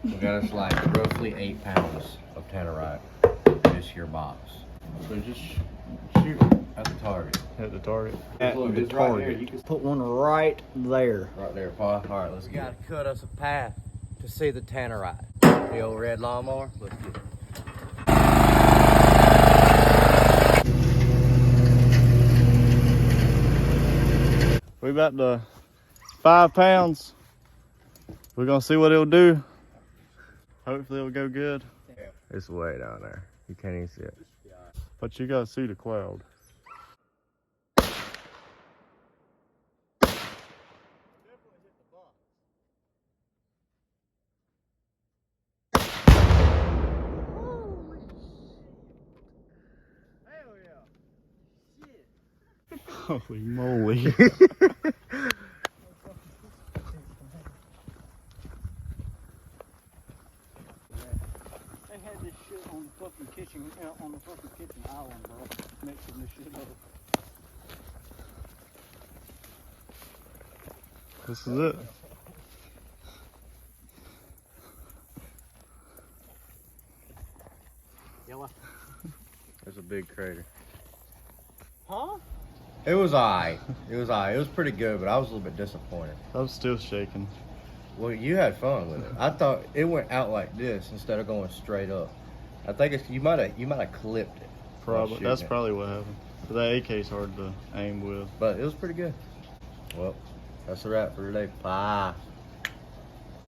We got us like roughly 8 pounds of Tannerite in this here box. So just shoot at the target. At the target. Look, it's right there. You can Put one right there. right there, Pa. All right, let's get it. Gotta cut us a path to see the Tannerite. The old red lawnmower. Let's get it. We about to 5 pounds. We're gonna see what it'll do. Hopefully it'll go good. It's way down there. You can't even see it. But you gotta see the cloud. Holy moly. They had this shit on the fucking kitchen, island, bro. Mixing this shit up. This is it. Yellow. There's a big crater. Huh? It was alright. It was alright. It was pretty good, but I was a little bit disappointed. I'm still shaking. Well, you had fun with it. I thought it went out like this instead of going straight up. I think it's you might have clipped it. while Probably. That's shooting it. probably what happened. But that AK's hard to aim with. But it was pretty good. Well, that's a wrap for today. Bye.